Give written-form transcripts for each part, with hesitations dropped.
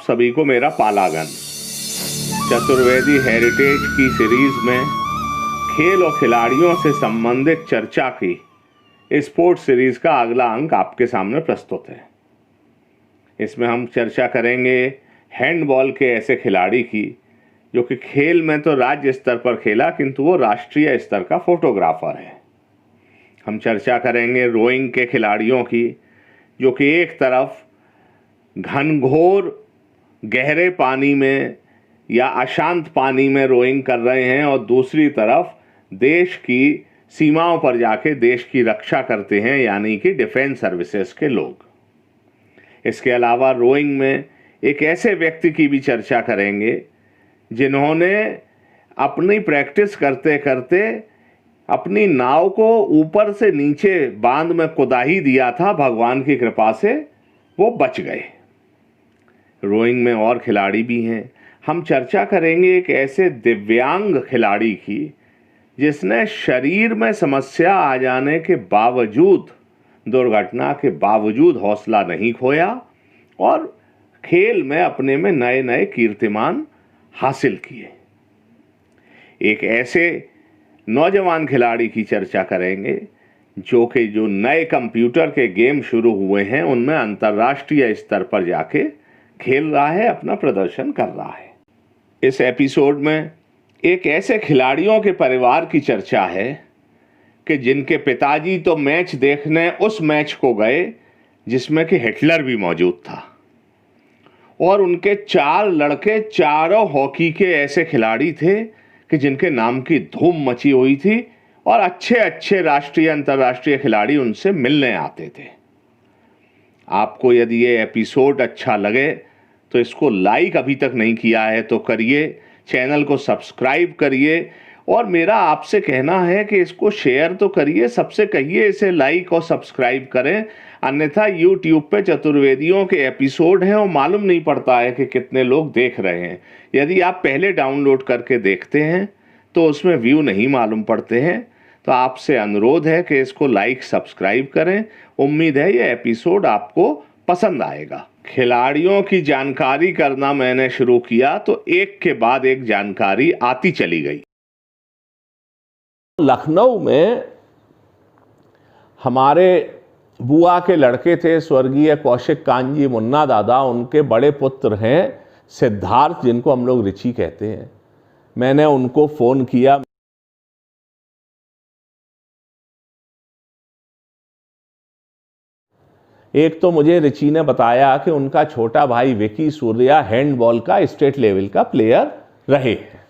सभी को मेरा पालागन। चतुर्वेदी हेरिटेज की सीरीज में खेल और खिलाड़ियों से संबंधित चर्चा की स्पोर्ट्स सीरीज का अगला अंक आपके सामने प्रस्तुत है। इसमें हम चर्चा करेंगे हैंडबॉल के ऐसे खिलाड़ी की जो कि खेल में तो राज्य स्तर पर खेला किंतु वो राष्ट्रीय स्तर का फोटोग्राफर है। हम चर्चा करेंगे रोइंग के खिलाड़ियों की जो कि एक तरफ घनघोर गहरे पानी में या अशांत पानी में रोइंग कर रहे हैं और दूसरी तरफ देश की सीमाओं पर जाके देश की रक्षा करते हैं, यानी कि डिफेंस सर्विसेज के लोग। इसके अलावा रोइंग में एक ऐसे व्यक्ति की भी चर्चा करेंगे जिन्होंने अपनी प्रैक्टिस करते करते अपनी नाव को ऊपर से नीचे बांध में कुदा ही दिया था। भगवान की कृपा से वो बच गए। रोइंग में और खिलाड़ी भी हैं। हम चर्चा करेंगे एक ऐसे दिव्यांग खिलाड़ी की जिसने शरीर में समस्या आ जाने के बावजूद, दुर्घटना के बावजूद हौसला नहीं खोया और खेल में अपने में नए नए कीर्तिमान हासिल किए। एक ऐसे नौजवान खिलाड़ी की चर्चा करेंगे जो नए कंप्यूटर के गेम शुरू हुए हैं उनमें अंतर्राष्ट्रीय स्तर पर जाके खेल रहा है, अपना प्रदर्शन कर रहा है। इस एपिसोड में एक ऐसे खिलाड़ियों के परिवार की चर्चा है कि जिनके पिताजी तो मैच देखने उस मैच को गए जिसमें कि हिटलर भी मौजूद था और उनके 4 लड़के चारों हॉकी के ऐसे खिलाड़ी थे कि जिनके नाम की धूम मची हुई थी और अच्छे अच्छे राष्ट्रीय अंतर्राष्ट्रीय खिलाड़ी उनसे मिलने आते थे। आपको यदि ये एपिसोड अच्छा लगे तो इसको लाइक अभी तक नहीं किया है तो करिए, चैनल को सब्सक्राइब करिए और मेरा आपसे कहना है कि इसको शेयर तो करिए, सबसे कहिए इसे लाइक और सब्सक्राइब करें। अन्यथा YouTube पे चतुर्वेदियों के एपिसोड हैं और मालूम नहीं पड़ता है कि कितने लोग देख रहे हैं। यदि आप पहले डाउनलोड करके देखते हैं तो उसमें व्यू नहीं मालूम पड़ते हैं। तो आपसे अनुरोध है कि इसको लाइक सब्सक्राइब करें। उम्मीद है ये एपिसोड आपको पसंद आएगा। खिलाड़ियों की जानकारी करना मैंने शुरू किया तो एक के बाद एक जानकारी आती चली गई। लखनऊ में हमारे बुआ के लड़के थे स्वर्गीय कौशिक कांजी मुन्ना दादा, उनके बड़े पुत्र हैं सिद्धार्थ, जिनको हम लोग ऋषि कहते हैं। मैंने उनको फोन किया। एक तो मुझे ऋषि ने बताया कि उनका छोटा भाई विकी सूर्या हैंडबॉल का स्टेट लेवल का प्लेयर रहे हैं।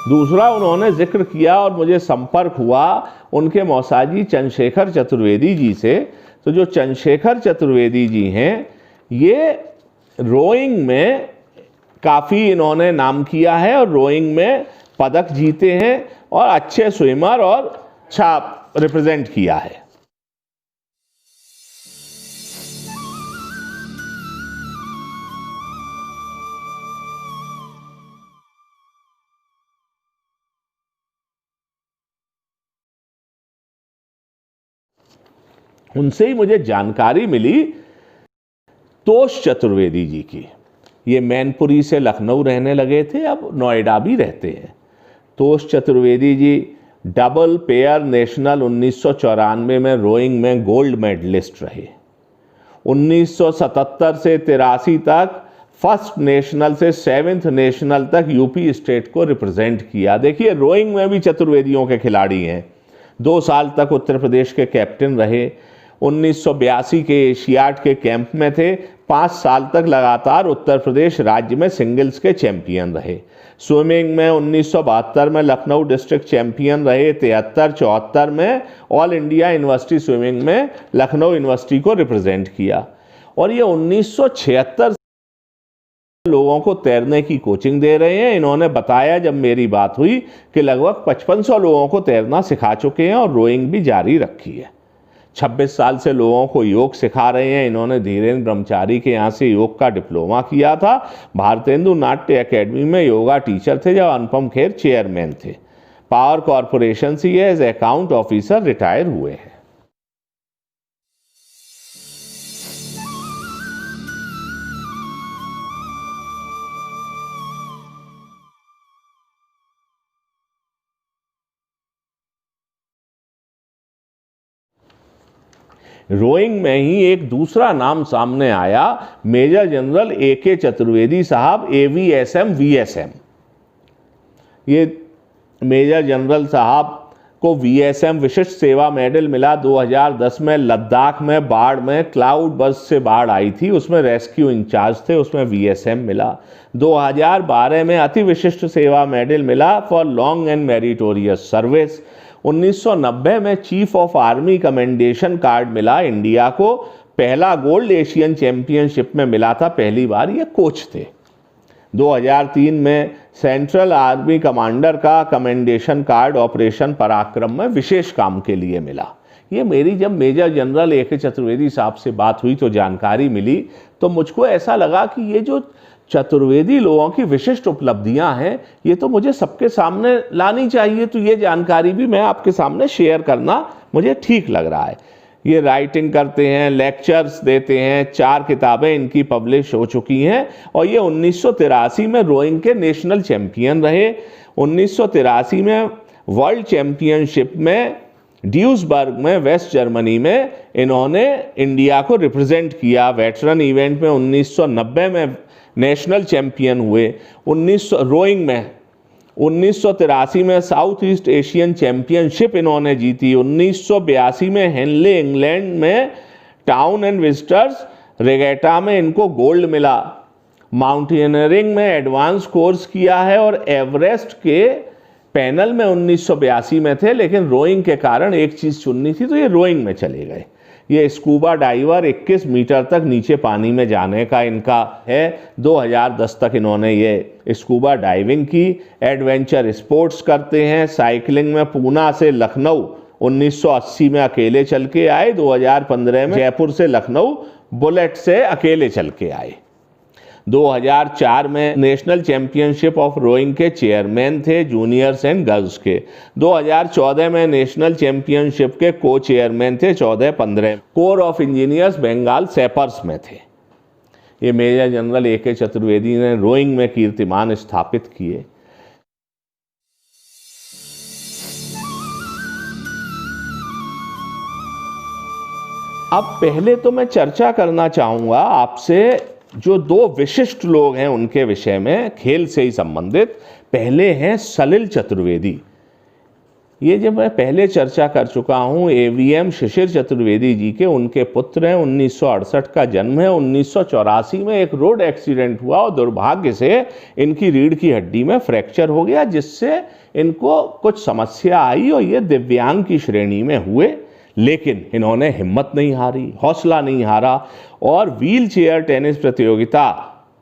दूसरा उन्होंने जिक्र किया और मुझे संपर्क हुआ उनके मौसाजी चंद्रशेखर चतुर्वेदी जी से। तो जो चंद्रशेखर चतुर्वेदी जी हैं ये रोइंग में काफ़ी इन्होंने नाम किया है और रोइंग में पदक जीते हैं और अच्छे स्विमर और अच्छा रिप्रेजेंट किया है। उनसे ही मुझे जानकारी मिली तोष चतुर्वेदी जी की। ये मैनपुरी से लखनऊ रहने लगे थे, अब नोएडा भी रहते हैं। तोष Chaturvedi ji double pair national 1994 में रोइंग में गोल्ड मेडलिस्ट रहे। 1977 से 83 तक फर्स्ट नेशनल से 7th नेशनल तक यूपी स्टेट को रिप्रेजेंट किया। देखिए रोइंग में भी चतुर्वेदियों के खिलाड़ी हैं। 2 साल तक उत्तर प्रदेश के कैप्टन रहे। 1982 के एशियाड के कैंप में थे। 5 साल तक लगातार उत्तर प्रदेश राज्य में सिंगल्स के चैंपियन रहे। स्विमिंग में 1972 में लखनऊ डिस्ट्रिक्ट चैंपियन रहे। 73-74 में ऑल इंडिया यूनिवर्सिटी स्विमिंग में लखनऊ यूनिवर्सिटी को रिप्रेजेंट किया। और ये 1976 लोगों को तैरने की कोचिंग दे रहे हैं। इन्होंने बताया जब मेरी बात हुई कि लगभग 5500 लोगों को तैरना सिखा चुके हैं और रोइंग भी जारी रखी है। 26 साल से लोगों को योग सिखा रहे हैं। इन्होंने धीरेन्द्र ब्रह्मचारी के यहाँ से योग का डिप्लोमा किया था। भारतेंदु नाट्य एकेडमी में योगा टीचर थे जब अनुपम खेर चेयरमैन थे। पावर कॉरपोरेशन से ये एज अकाउंट ऑफिसर रिटायर हुए हैं। रोइंग में ही एक दूसरा नाम सामने आया, मेजर जनरल AK चतुर्वेदी साहब, AVSM VSM। ये मेजर जनरल साहब को VSM विशिष्ट सेवा मेडल मिला 2010 में। लद्दाख में बाढ़ में क्लाउड बस से बाढ़ आई थी, उसमें रेस्क्यू इंचार्ज थे, उसमें VSM मिला। 2012 में अति विशिष्ट सेवा मेडल मिला for long and meritorious service. 1990 में chief of army commendation card मिला इंडिया को। पहला गोल्ड एशियन चैंपियनशिप में मिला था, पहली बार ये कोच थे। 2003 में सेंट्रल आर्मी कमांडर का कमेंडेशन कार्ड ऑपरेशन पराक्रम में विशेष काम के लिए मिला। ये मेरी जब मेजर जनरल AK चतुर्वेदी साहब से बात हुई तो जानकारी मिली, तो मुझको ऐसा लगा कि ये जो चतुर्वेदी लोगों की विशिष्ट उपलब्धियां हैं, ये तो मुझे सबके सामने लानी चाहिए। तो ये जानकारी भी मैं आपके सामने शेयर करना मुझे ठीक लग रहा है। ये राइटिंग करते हैं, लेक्चर्स देते हैं, 4 किताबें इनकी पब्लिश हो चुकी हैं और ये 1983 में रोइंग के नेशनल चैंपियन रहे। 1983 में वर्ल्ड चैंपियनशिप में ड्यूसबर्ग में वेस्ट जर्मनी में इन्होंने इंडिया को रिप्रेजेंट किया। वेटरन इवेंट में 1990 में नेशनल चैंपियन हुए। रोइंग में 1983 में साउथ ईस्ट एशियन चैंपियनशिप इन्होंने जीती। 1982 में हेनले इंग्लैंड में टाउन एंड विजिटर्स रेगेटा में इनको गोल्ड मिला। माउंटेनियरिंग में एडवांस कोर्स किया है और एवरेस्ट के पैनल में 1982 में थे, लेकिन रोइंग के कारण एक चीज़ चुननी थी तो ये रोइंग में चले गए। ये स्कूबा डाइवर 21 मीटर तक नीचे पानी में जाने का इनका है। 2010 तक इन्होंने ये स्कूबा डाइविंग की। एडवेंचर स्पोर्ट्स करते हैं। साइकिलिंग में पूना से लखनऊ 1980 में अकेले चल के आए। 2015 में जयपुर से लखनऊ बुलेट से अकेले चल के आए। 2004 में नेशनल चैंपियनशिप ऑफ रोइंग के चेयरमैन थे, जूनियर्स एंड गर्ल्स के। 2014 में नेशनल चैंपियनशिप के को चेयरमैन थे 14-15। कोर ऑफ इंजीनियर्स बंगाल सेपर्स में थे। ये मेजर जनरल AK चतुर्वेदी ने रोइंग में कीर्तिमान स्थापित किए। अब पहले तो मैं चर्चा करना चाहूंगा आपसे जो 2 विशिष्ट लोग हैं उनके विषय में, खेल से ही संबंधित। पहले हैं सलिल चतुर्वेदी। ये जब मैं पहले चर्चा कर चुका हूँ, AVM शिशिर चतुर्वेदी जी के उनके पुत्र हैं। 1968 का जन्म है। 1984 में एक रोड एक्सीडेंट हुआ और दुर्भाग्य से इनकी रीढ़ की हड्डी में फ्रैक्चर हो गया, जिससे इनको कुछ समस्या आई और ये दिव्यांग की श्रेणी में हुए। लेकिन इन्होंने हिम्मत नहीं हारी, हौसला नहीं हारा और व्हील चेयर टेनिस प्रतियोगिता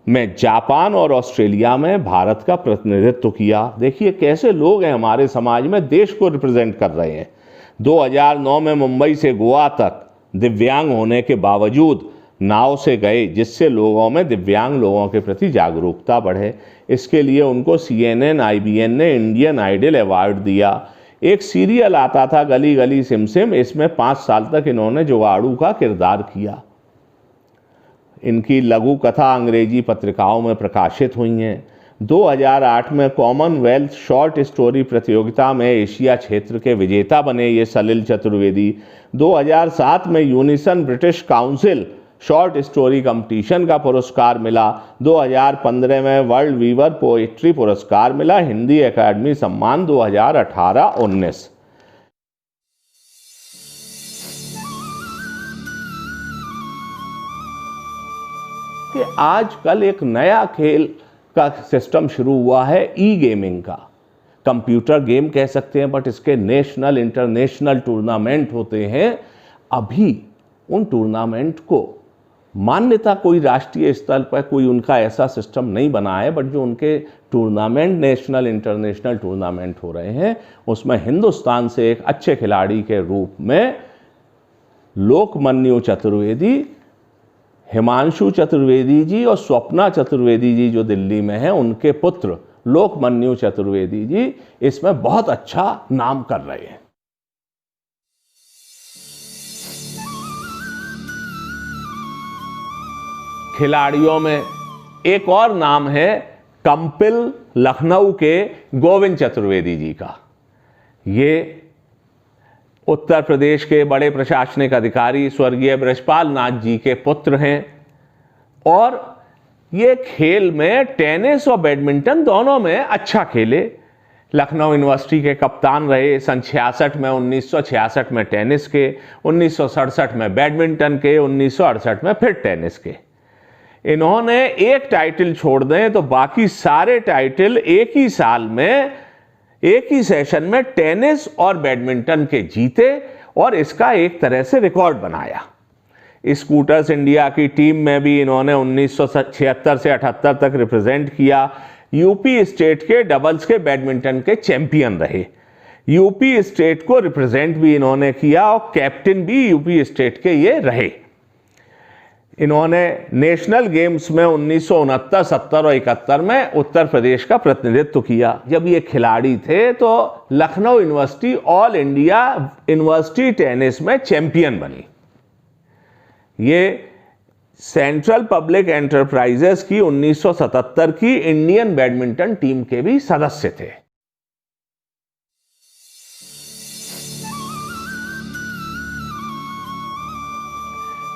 में जापान और ऑस्ट्रेलिया में भारत का प्रतिनिधित्व किया। देखिए कैसे लोग हैं हमारे समाज में, देश को रिप्रेजेंट कर रहे हैं। 2009 में मुंबई से गोवा तक दिव्यांग होने के बावजूद नाव से गए, जिससे लोगों में दिव्यांग लोगों के प्रति जागरूकता बढ़े। इसके लिए उनको CNN IBN ने इंडियन आइडल अवार्ड दिया। एक सीरियल आता था गली गली सिम सिम, इसमें 5 साल तक इन्होंने जुगाड़ू का किरदार किया। इनकी लघु कथा अंग्रेजी पत्रिकाओं में प्रकाशित हुई हैं। 2008 में कॉमनवेल्थ शॉर्ट स्टोरी प्रतियोगिता में एशिया क्षेत्र के विजेता बने ये सलिल चतुर्वेदी। 2007 में unison British council short story competition का पुरस्कार मिला। 2015 में वर्ल्ड वीवर पोएट्री पुरस्कार मिला। हिंदी एकेडमी सम्मान 2018-19। कि आजकल एक नया खेल का सिस्टम शुरू हुआ है, ई गेमिंग का। कंप्यूटर गेम कह सकते हैं, बट इसके नेशनल इंटरनेशनल टूर्नामेंट होते हैं। अभी उन टूर्नामेंट को मान्यता कोई राष्ट्रीय स्तर पर कोई उनका ऐसा सिस्टम नहीं बना है, बट जो उनके टूर्नामेंट नेशनल इंटरनेशनल टूर्नामेंट हो रहे हैं, उसमें हिंदुस्तान से एक अच्छे खिलाड़ी के रूप में लोकमान्य चतुर्वेदी, हिमांशु चतुर्वेदी जी और स्वप्ना चतुर्वेदी जी जो दिल्ली में हैं, उनके पुत्र लोकमान्य चतुर्वेदी जी इसमें बहुत अच्छा नाम कर रहे हैं। खिलाड़ियों में एक और नाम है कंपिल लखनऊ के गोविंद चतुर्वेदी जी का। ये उत्तर प्रदेश के बड़े प्रशासनिक अधिकारी स्वर्गीय ब्रजपाल नाथ जी के पुत्र हैं और ये खेल में टेनिस और बैडमिंटन दोनों में अच्छा खेले। लखनऊ यूनिवर्सिटी के कप्तान रहे सन 66 में, 1966 में टेनिस के, 1967 में बैडमिंटन के, 1968 में फिर टेनिस के। इन्होंने एक टाइटल छोड़ दें तो बाकी सारे टाइटल एक ही साल में, एक ही सेशन में टेनिस और बैडमिंटन के जीते और इसका एक तरह से रिकॉर्ड बनाया। स्कूटर्स इंडिया की टीम में भी इन्होंने 1976 से 78 तक रिप्रेजेंट किया। यूपी स्टेट के डबल्स के बैडमिंटन के चैंपियन रहे। यूपी स्टेट को रिप्रेजेंट भी इन्होंने किया और कैप्टन भी यूपी स्टेट के ये रहे। इन्होंने नेशनल गेम्स में 1969, 70 और 71 में उत्तर प्रदेश का प्रतिनिधित्व किया। जब ये खिलाड़ी थे तो Lucknow university all India university tennis में चैंपियन बनी। ये सेंट्रल पब्लिक एंटरप्राइजेस की 1977 की इंडियन बैडमिंटन टीम के भी सदस्य थे।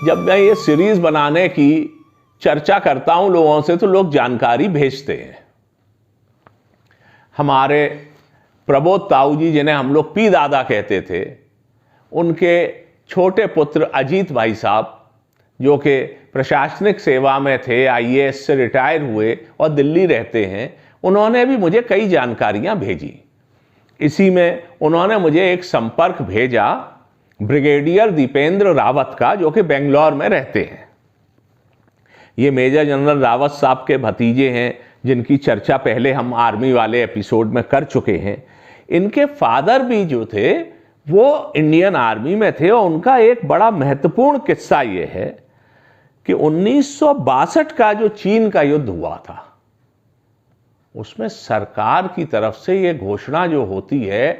जब मैं ये सीरीज बनाने की चर्चा करता हूं लोगों से तो लोग जानकारी भेजते हैं। हमारे प्रबोध ताऊ जी, जिन्हें हम लोग पी दादा कहते थे, उनके छोटे पुत्र अजीत भाई साहब, जो कि प्रशासनिक सेवा में थे, आईएएस से रिटायर हुए और दिल्ली रहते हैं, उन्होंने भी मुझे कई जानकारियां भेजी। इसी में उन्होंने मुझे एक संपर्क भेजा ब्रिगेडियर दीपेंद्र रावत का, जो कि बेंगलोर में रहते हैं। ये मेजर जनरल रावत साहब के भतीजे हैं, जिनकी चर्चा पहले हम आर्मी वाले एपिसोड में कर चुके हैं। इनके फादर भी जो थे वो इंडियन आर्मी में थे और उनका एक बड़ा महत्वपूर्ण किस्सा ये है कि 1962 का जो चीन का युद्ध हुआ था, उसमें सरकार की तरफ से ये घोषणा जो होती है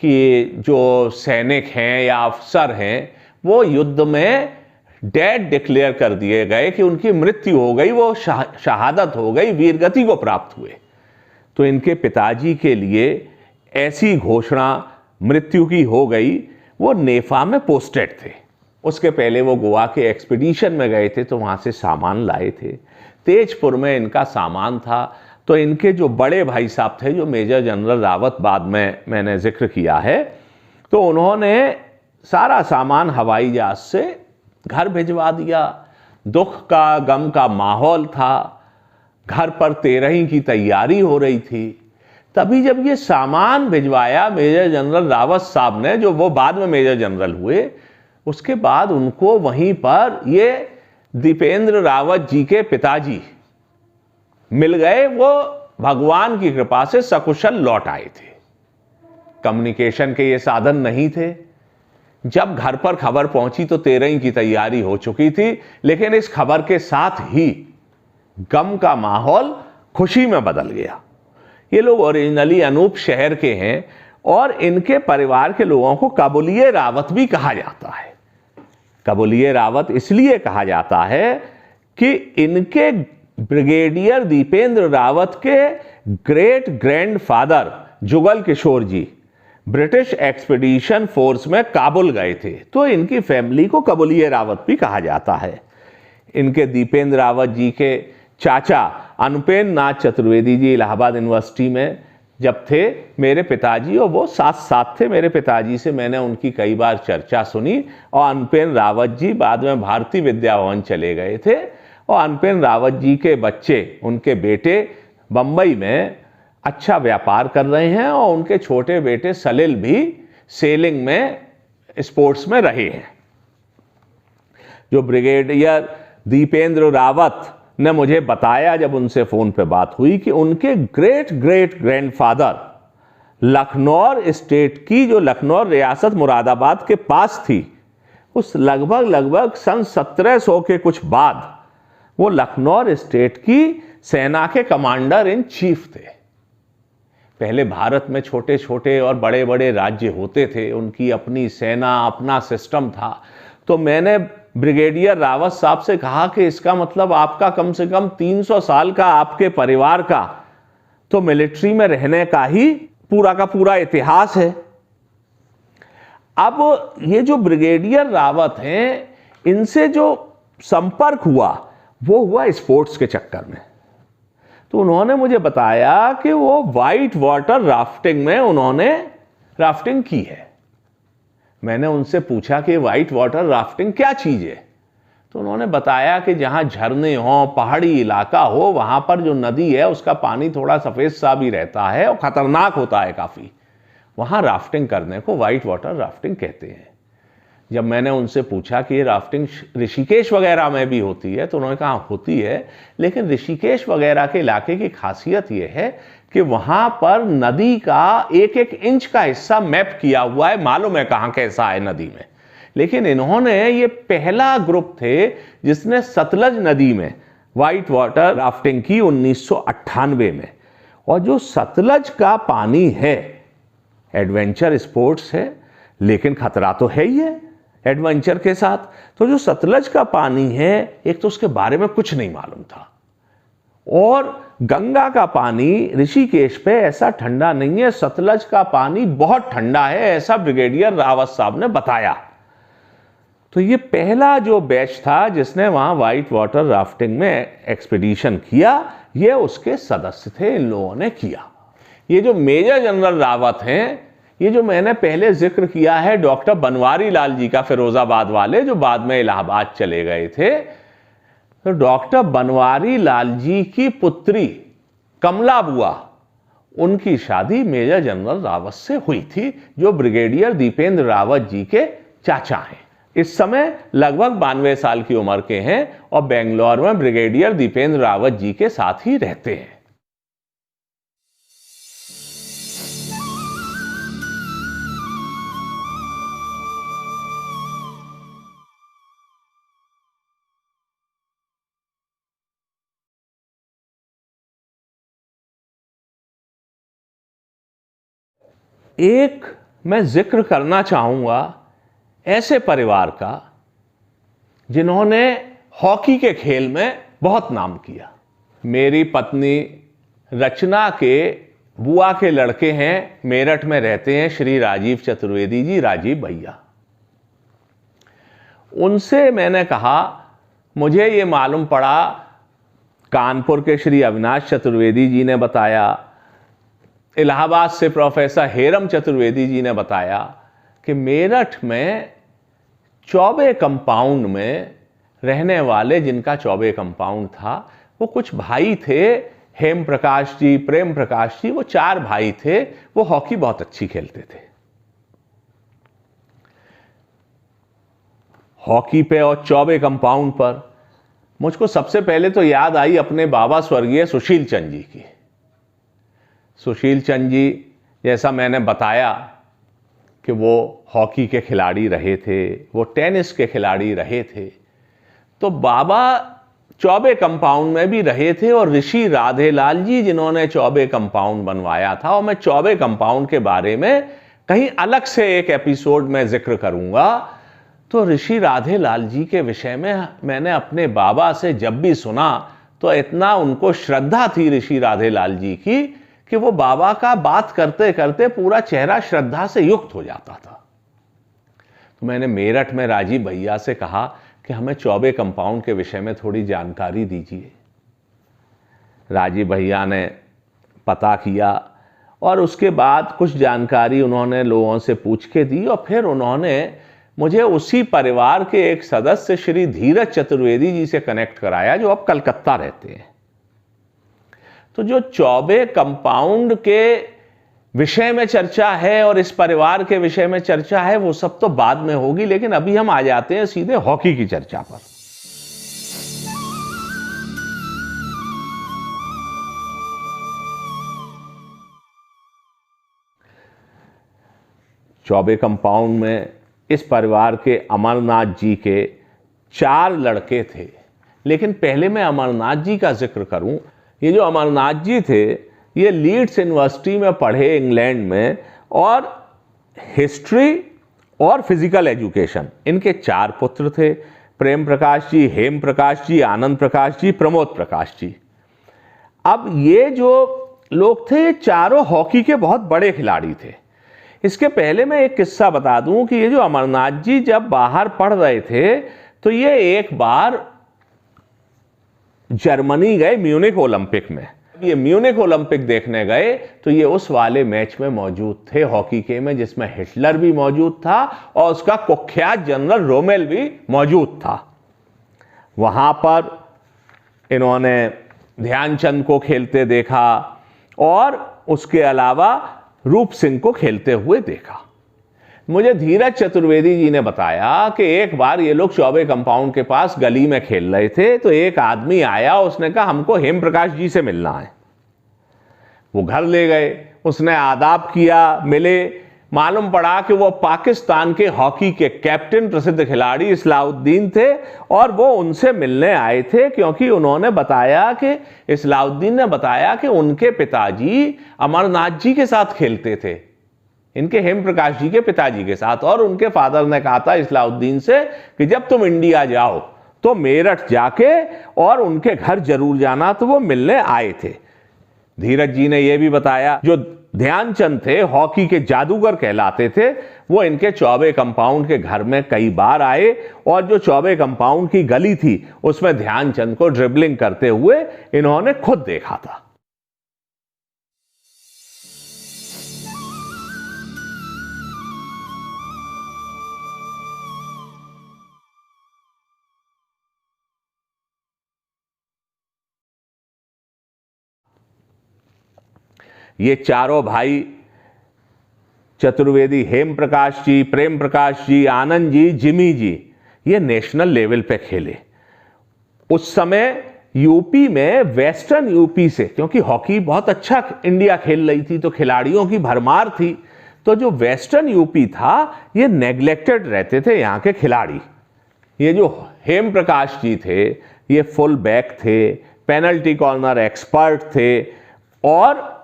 कि जो सैनिक हैं या अफसर हैं वो युद्ध में डेड डिक्लेयर कर दिए गए, कि उनकी मृत्यु हो गई, वो शहादत हो गई, वीरगति को प्राप्त हुए। तो इनके पिताजी के लिए ऐसी घोषणा मृत्यु की हो गई। वो नेफा में पोस्टेड थे। उसके पहले वो गोवा के एक्सपीडिशन में गए थे तो वहाँ से सामान लाए थे। तेजपुर में इनका सामान था। तो इनके जो बड़े भाई साहब थे, जो मेजर जनरल रावत, बाद में मैंने जिक्र किया है, तो उन्होंने सारा सामान हवाई जहाज से घर भिजवा दिया। दुख का, गम का माहौल था। घर पर 13वीं की तैयारी हो रही थी। तभी जब ये सामान भिजवाया मेजर जनरल रावत साहब ने, जो वो बाद में मेजर जनरल हुए, उसके बाद उनको वहीं पर ये दीपेंद्र रावत जी के पिताजी मिल गए। वो भगवान की कृपा से सकुशल लौट आए थे। कम्युनिकेशन के ये साधन नहीं थे। जब घर पर खबर पहुंची तो 13वीं की तैयारी हो चुकी थी, लेकिन इस खबर के साथ ही गम का माहौल खुशी में बदल गया। ये लोग ओरिजिनली अनूप शहर के हैं और इनके परिवार के लोगों को काबुलिये रावत भी कहा जाता है। काबुलिये रावत इसलिए कहा जाता है कि इनके ब्रिगेडियर दीपेंद्र रावत के ग्रेट ग्रैंडफादर जुगल किशोर जी ब्रिटिश एक्सपीडिशन फोर्स में काबुल गए थे, तो इनकी फैमिली को काबुलिये रावत भी कहा जाता है। इनके दीपेंद्र रावत जी के चाचा अनुपेन नाथ चतुर्वेदी जी इलाहाबाद यूनिवर्सिटी में जब थे मेरे पिताजी, और वो साथ साथ थे मेरे पिताजी से, मैंने उनकी कई बार चर्चा सुनी। और अनुपेन रावत जी बाद में भारतीय विद्या भवन चले गए थे और अनुपेन रावत जी के बच्चे, उनके बेटे बंबई में अच्छा व्यापार कर रहे हैं और उनके छोटे बेटे सलिल भी सेलिंग में, स्पोर्ट्स में रहे हैं। जो ब्रिगेडियर दीपेंद्र रावत ने मुझे बताया जब उनसे फोन पे बात हुई कि उनके great great grandfather Lucknow state की, जो लखनऊ रियासत मुरादाबाद के पास थी, उस लगभग सन 1700 के कुछ बाद वो लखनऊ स्टेट की सेना के कमांडर इन चीफ थे। पहले भारत में छोटे छोटे और बड़े बड़े राज्य होते थे, उनकी अपनी सेना, अपना सिस्टम था। तो मैंने ब्रिगेडियर रावत साहब से कहा कि इसका मतलब आपका कम से कम 300 साल का, आपके परिवार का तो मिलिट्री में रहने का ही पूरा का पूरा इतिहास है। अब ये जो ब्रिगेडियर रावत हैं, इनसे जो संपर्क हुआ वो हुआ स्पोर्ट्स के चक्कर में। तो उन्होंने मुझे बताया कि वो वाइट वाटर राफ्टिंग में उन्होंने राफ्टिंग की है। मैंने उनसे पूछा कि वाइट वाटर राफ्टिंग क्या चीज है? तो उन्होंने बताया कि जहां झरने हो, पहाड़ी इलाका हो, वहां पर जो नदी है उसका पानी थोड़ा सफेद सा भी रहता है और खतरनाक होता है काफी, वहां राफ्टिंग करने को वाइट वाटर राफ्टिंग कहते हैं। जब मैंने उनसे पूछा कि ये राफ्टिंग ऋषिकेश वगैरह में भी होती है, तो उन्होंने कहा होती है, लेकिन ऋषिकेश वगैरह के इलाके की खासियत यह है कि वहां पर नदी का एक एक इंच का हिस्सा मैप किया हुआ है, मालूम है कहां कैसा है नदी में। लेकिन इन्होंने, ये पहला ग्रुप थे जिसने सतलज नदी में वाइट वाटर राफ्टिंग की 1998 में। और जो सतलज का पानी है, एडवेंचर स्पोर्ट्स है, लेकिन खतरा तो है ही है एडवेंचर के साथ। तो जो सतलज का पानी है, एक तो उसके बारे में कुछ नहीं मालूम था, और गंगा का पानी ऋषिकेश पे ऐसा ठंडा नहीं है, सतलज का पानी बहुत ठंडा है, ऐसा ब्रिगेडियर रावत साहब ने बताया। तो ये पहला जो बैच था जिसने वहां वाइट वाटर राफ्टिंग में एक्सपीडिशन किया, ये उसके सदस्य थे, इन लोगों ने किया। ये जो मेजर जनरल रावत हैं, ये जो मैंने पहले जिक्र किया है डॉक्टर बनवारी लाल जी का, फिरोजाबाद वाले, जो बाद में इलाहाबाद चले गए थे, तो डॉक्टर बनवारी लाल जी की पुत्री कमला बुआ, उनकी शादी मेजर जनरल रावत से हुई थी, जो ब्रिगेडियर दीपेंद्र रावत जी के चाचा हैं। इस समय लगभग 92 साल की उम्र के हैं और बेंगलोर में ब्रिगेडियर दीपेंद्र रावत जी के साथ ही रहते हैं। एक मैं जिक्र करना चाहूंगा ऐसे परिवार का जिन्होंने हॉकी के खेल में बहुत नाम किया। मेरी पत्नी रचना के बुआ के लड़के हैं, मेरठ में रहते हैं, श्री राजीव चतुर्वेदी जी, राजीव भैया। उनसे मैंने कहा, मुझे ये मालूम पड़ा, कानपुर के श्री अविनाश चतुर्वेदी जी ने बताया, इलाहाबाद से प्रोफेसर हेरम चतुर्वेदी जी ने बताया कि मेरठ में चौबे कंपाउंड में रहने वाले, जिनका चौबे कंपाउंड था, वो कुछ भाई थे, हेम प्रकाश जी, प्रेम प्रकाश जी, वो 4 भाई थे, वो हॉकी बहुत अच्छी खेलते थे। हॉकी पे और चौबे कंपाउंड पर मुझको सबसे पहले तो याद आई अपने बाबा स्वर्गीय सुशील चंद जी की। सुशील चंद जी, जैसा मैंने बताया कि वो हॉकी के खिलाड़ी रहे थे, वो टेनिस के खिलाड़ी रहे थे, तो बाबा चौबे कंपाउंड में भी रहे थे। और ऋषि राधेलाल जी, जिन्होंने चौबे कंपाउंड बनवाया था, और मैं चौबे कंपाउंड के बारे में कहीं अलग से एक एपिसोड में जिक्र करूंगा। तो ऋषि राधेलाल जी के विषय में मैंने अपने बाबा से जब भी सुना, तो इतना उनको श्रद्धा थी ऋषि राधेलाल जी की कि वो बाबा का बात करते करते पूरा चेहरा श्रद्धा से युक्त हो जाता था। तो मैंने मेरठ में राजीव भैया से कहा कि हमें चौबे कंपाउंड के विषय में थोड़ी जानकारी दीजिए। राजीव भैया ने पता किया और उसके बाद कुछ जानकारी उन्होंने लोगों से पूछ के दी, और फिर उन्होंने मुझे उसी परिवार के एक सदस्य श्री धीरज चतुर्वेदी जी से कनेक्ट कराया, जो अब कलकत्ता रहते हैं। तो जो चौबे कंपाउंड के विषय में चर्चा है और इस परिवार के विषय में चर्चा है, वो सब तो बाद में होगी, लेकिन अभी हम आ जाते हैं सीधे हॉकी की चर्चा पर। चौबे कंपाउंड में इस परिवार के अमरनाथ जी के 4 लड़के थे। लेकिन पहले मैं अमरनाथ जी का जिक्र करूं। ये जो अमरनाथ जी थे, ये लीड्स यूनिवर्सिटी में पढ़े इंग्लैंड में, और हिस्ट्री और फिजिकल एजुकेशन। इनके 4 पुत्र थे, प्रेम प्रकाश जी, हेम प्रकाश जी, आनंद प्रकाश जी, प्रमोद प्रकाश जी। अब ये जो लोग थे, ये चारों हॉकी के बहुत बड़े खिलाड़ी थे। इसके पहले मैं एक किस्सा बता दूं कि ये जो अमरनाथ जी जब बाहर पढ़ रहे थे, तो ये एक बार जर्मनी गए म्यूनिख ओलंपिक में। ये म्यूनिख ओलंपिक देखने गए तो ये उस वाले मैच में मौजूद थे हॉकी के में, जिसमें हिटलर भी मौजूद था और उसका कुख्यात जनरल रोमेल भी मौजूद था। वहां पर इन्होंने ध्यानचंद को खेलते देखा और उसके अलावा रूप सिंह को खेलते हुए देखा। मुझे धीरज चतुर्वेदी जी ने बताया कि एक बार ये लोग चौबे कंपाउंड के पास गली में खेल रहे थे, तो एक आदमी आया, उसने कहा हमको हेम प्रकाश जी से मिलना है। वो घर ले गए, उसने आदाब किया, मिले। मालूम पड़ा कि वो पाकिस्तान के हॉकी के कैप्टन प्रसिद्ध खिलाड़ी इस्लाउद्दीन थे और वो उनसे मिलने आए थे, क्योंकि उन्होंने बताया कि इस्लाउद्दीन ने बताया कि उनके पिताजी अमरनाथ जी के साथ खेलते थे, इनके हेम प्रकाश जी के पिताजी के साथ। और उनके फादर ने कहा था इस्लाउद्दीन से कि जब तुम इंडिया जाओ तो मेरठ जाके और उनके घर जरूर जाना। तो वो मिलने आए थे। धीरज जी ने यह भी बताया जो ध्यानचंद थे, हॉकी के जादूगर कहलाते थे, वो इनके चौबे कंपाउंड के घर में कई बार आए और जो चौबे कंपाउंड की गली थी उसमें ध्यानचंद को ड्रिबलिंग करते हुए इन्होंने खुद देखा था। ये चारों भाई चतुर्वेदी, हेम प्रकाश जी, प्रेम प्रकाश जी, आनंद जी, जिमी जी, ये नेशनल लेवल पे खेले। उस समय यूपी में वेस्टर्न यूपी से, क्योंकि हॉकी बहुत अच्छा इंडिया खेल रही थी तो खिलाड़ियों की भरमार थी, तो जो वेस्टर्न यूपी था ये नेग्लेक्टेड रहते थे यहाँ के खिलाड़ी। ये जो हेम प्रकाश जी थे ये फुल बैक थे, पेनल्टी कॉर्नर एक्सपर्ट थे, और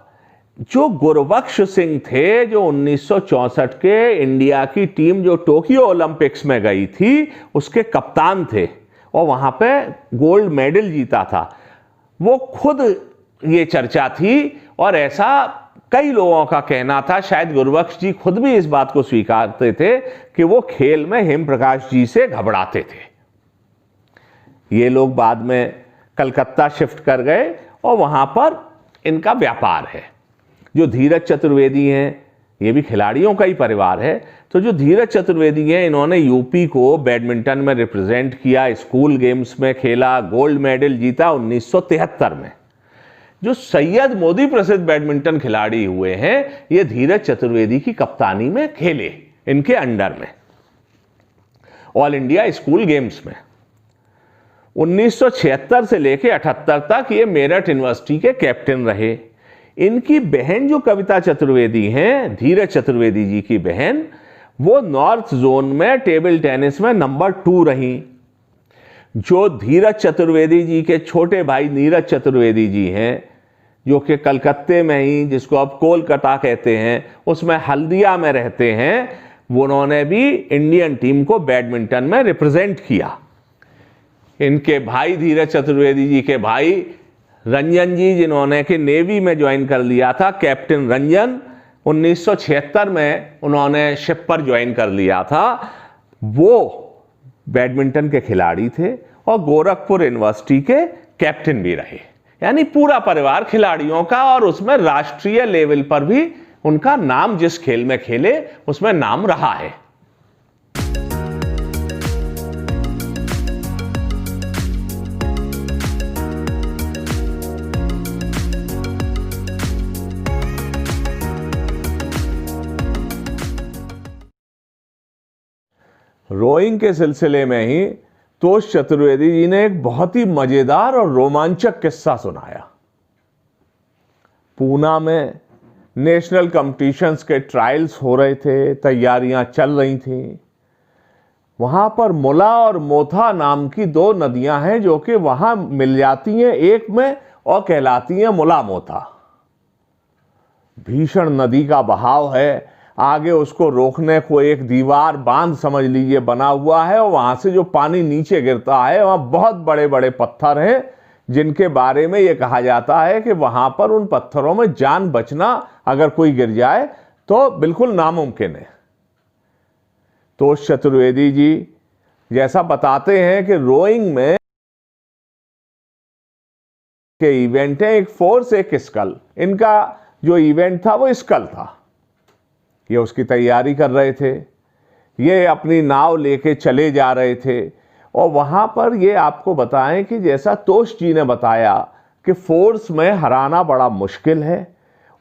जो गुरबख्श सिंह थे जो 1964 के इंडिया की टीम जो टोक्यो ओलंपिक्स में गई थी उसके कप्तान थे और वहां पे गोल्ड मेडल जीता था, वो खुद ये चर्चा थी। और ऐसा कई लोगों का कहना था, शायद गुरबख्श जी खुद भी इस बात को स्वीकारते थे कि वो खेल में हेम प्रकाश जी से घबराते थे। ये लोग बाद में कलकत्ता शिफ्ट कर गए और वहां पर इनका व्यापार है। जो धीरज चतुर्वेदी हैं ये भी खिलाड़ियों का ही परिवार है। तो जो धीरज चतुर्वेदी हैं इन्होंने यूपी को बैडमिंटन में रिप्रेजेंट किया, स्कूल गेम्स में खेला, गोल्ड मेडल जीता 1973 में। जो सैयद मोदी प्रसिद्ध बैडमिंटन खिलाड़ी हुए हैं ये धीरज चतुर्वेदी की कप्तानी में खेले, इनके अंडर में ऑल इंडिया स्कूल गेम्स में। 1976 से लेकर 78 तक ये मेरठ यूनिवर्सिटी के कैप्टन रहे। इनकी बहन जो कविता चतुर्वेदी हैं, धीरज चतुर्वेदी जी की बहन, वो नॉर्थ जोन में टेबल टेनिस में नंबर 2 रही। जो धीरज चतुर्वेदी जी के छोटे भाई नीरज चतुर्वेदी जी हैं जो कि कलकत्ते में ही, जिसको अब कोलकाता कहते हैं, उसमें हल्दिया में रहते हैं, उन्होंने भी इंडियन टीम को बैडमिंटन में रिप्रेजेंट किया। इनके भाई धीरज चतुर्वेदी जी के भाई रंजन जी, जिन्होंने कि नेवी में ज्वाइन कर लिया था, कैप्टन रंजन, 1976 में उन्होंने शिप पर ज्वाइन कर लिया था, वो बैडमिंटन के खिलाड़ी थे और गोरखपुर यूनिवर्सिटी के कैप्टन भी रहे। यानी पूरा परिवार खिलाड़ियों का, और उसमें राष्ट्रीय लेवल पर भी उनका नाम, जिस खेल में खेले उसमें नाम रहा है। रोइंग के सिलसिले में ही तोष चतुर्वेदी जी ने एक बहुत ही मजेदार और रोमांचक किस्सा सुनाया। पूना में नेशनल कॉम्पिटिशन्स के ट्रायल्स हो रहे थे, तैयारियां चल रही थी। वहां पर मुला और मोथा नाम की 2 नदियां हैं जो कि वहां मिल जाती हैं एक में और कहलाती हैं मुला मोथा। भीषण नदी का बहाव है, आगे उसको रोकने को एक दीवार बांध समझ लीजिए बना हुआ है, और वहां से जो पानी नीचे गिरता है वहां बहुत बड़े बड़े पत्थर हैं, जिनके बारे में यह कहा जाता है कि वहां पर उन पत्थरों में जान बचना अगर कोई गिर जाए तो बिल्कुल नामुमकिन है। तोष चतुर्वेदी जी जैसा बताते हैं कि रोइंग में के इवेंट है, एक फोर्स एक स्कल, इनका जो इवेंट था वो स्कल था। ये उसकी तैयारी कर रहे थे, ये अपनी नाव लेके चले जा रहे थे, और वहां पर ये आपको बताएं कि जैसा तोष जी ने बताया कि फोर्स में हराना बड़ा मुश्किल है,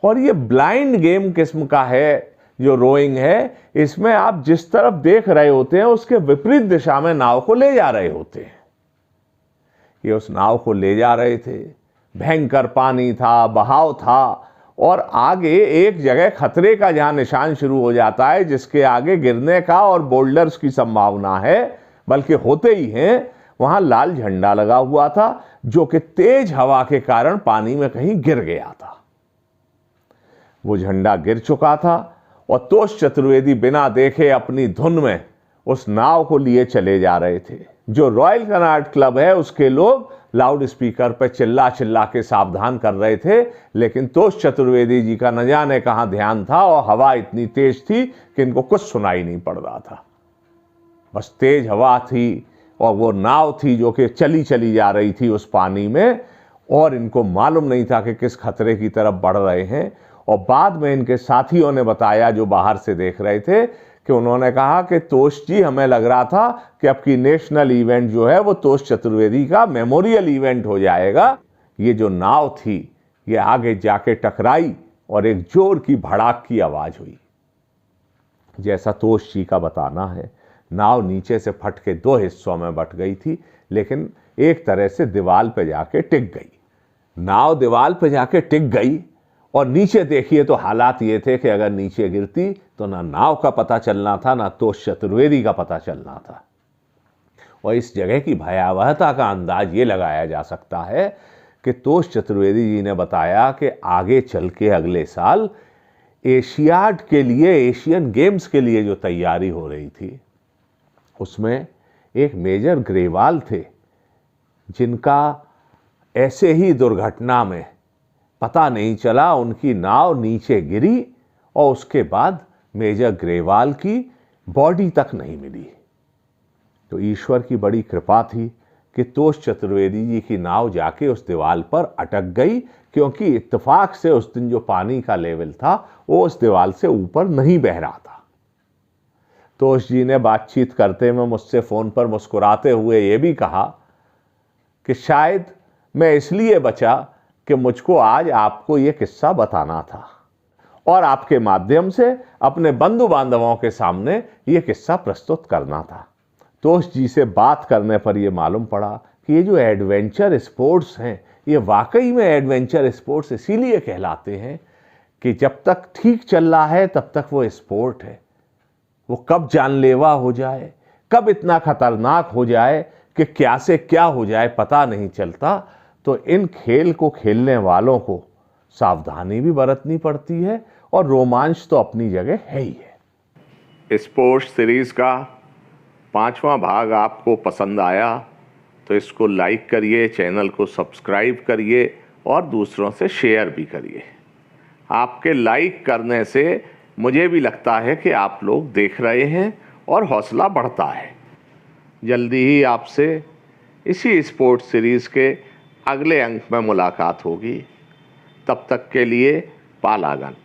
और ये ब्लाइंड गेम किस्म का है जो रोइंग है, इसमें आप जिस तरफ देख रहे होते हैं उसके विपरीत दिशा में नाव को ले जा रहे होते हैं। ये उस नाव को ले जा रहे थे, भयंकर पानी था, बहाव था, और आगे एक जगह खतरे का जहां निशान शुरू हो जाता है, जिसके आगे गिरने का और बोल्डर्स की संभावना है, बल्कि होते ही हैं, वहां लाल झंडा लगा हुआ था जो कि तेज हवा के कारण पानी में कहीं गिर गया था। वो झंडा गिर चुका था और तोष चतुर्वेदी बिना देखे अपनी धुन में उस नाव को लिए चले जा रहे थे। जो रॉयल कनॉट क्लब है उसके लोग लाउड स्पीकर पर चिल्ला चिल्ला के सावधान कर रहे थे, लेकिन तोष चतुर्वेदी जी का न जाने कहां ध्यान था, और हवा इतनी तेज थी कि इनको कुछ सुनाई नहीं पड़ रहा था। बस तेज हवा थी और वो नाव थी जो कि चली चली जा रही थी उस पानी में, और इनको मालूम नहीं था कि किस खतरे की तरफ बढ़ रहे हैं। और बाद में इनके साथियों ने बताया, जो बाहर से देख रहे थे, कि उन्होंने कहा कि तोष जी, हमें लग रहा था कि अब की नेशनल इवेंट जो है वो तोष चतुर्वेदी का मेमोरियल इवेंट हो जाएगा। ये जो नाव थी ये आगे जाके टकराई और एक जोर की भड़ाक की आवाज हुई। जैसा तोष जी का बताना है, नाव नीचे से फट के 2 हिस्सों में बट गई थी, लेकिन एक तरह से दीवार पे जाके टिक गई। नाव दीवार पे जाके टिक गई, और नीचे देखिए तो हालात ये थे कि अगर नीचे गिरती तो ना नाव का पता चलना था, ना तोष चतुर्वेदी का पता चलना था। और इस जगह की भयावहता का अंदाज ये लगाया जा सकता है कि तोष चतुर्वेदी जी ने बताया कि आगे चल के अगले साल एशियाड के लिए, एशियन गेम्स के लिए जो तैयारी हो रही थी, उसमें एक मेजर ग्रेवाल थे, जिनका ऐसे ही दुर्घटना में पता नहीं चला, उनकी नाव नीचे गिरी और उसके बाद मेजर ग्रेवाल की बॉडी तक नहीं मिली। तो ईश्वर की बड़ी कृपा थी कि तोष चतुर्वेदी जी की नाव जाके उस दीवार पर अटक गई, क्योंकि इत्तेफाक से उस दिन जो पानी का लेवल था वो उस दीवार से ऊपर नहीं बह रहा था। तोष जी ने बातचीत करते में मुझसे फोन पर मुस्कुराते हुए ये भी कहा कि शायद मैं इसलिए बचा कि मुझको आज आपको ये किस्सा बताना था और आपके माध्यम से अपने बंधु बांधवों के सामने ये किस्सा प्रस्तुत करना था। तोष जी से बात करने पर यह मालूम पड़ा कि ये जो एडवेंचर स्पोर्ट्स हैं, ये वाकई में एडवेंचर स्पोर्ट्स इसीलिए कहलाते हैं कि जब तक ठीक चल रहा है तब तक वो स्पोर्ट है। वो कब जानलेवा हो जाए, कब इतना खतरनाक हो जाए कि क्या से क्या हो जाए पता नहीं चलता। तो इन खेल को खेलने वालों को सावधानी भी बरतनी पड़ती है, और रोमांच तो अपनी जगह है ही है। स्पोर्ट्स सीरीज का 5वां भाग आपको पसंद आया तो इसको लाइक करिए, चैनल को सब्सक्राइब करिए और दूसरों से शेयर भी करिए। आपके लाइक करने से मुझे भी लगता है कि आप लोग देख रहे हैं और हौसला बढ़ता है। जल्दी ही आपसे इसी स्पोर्ट्स सीरीज़ के अगले अंक में मुलाकात होगी। तब तक के लिए पालागन।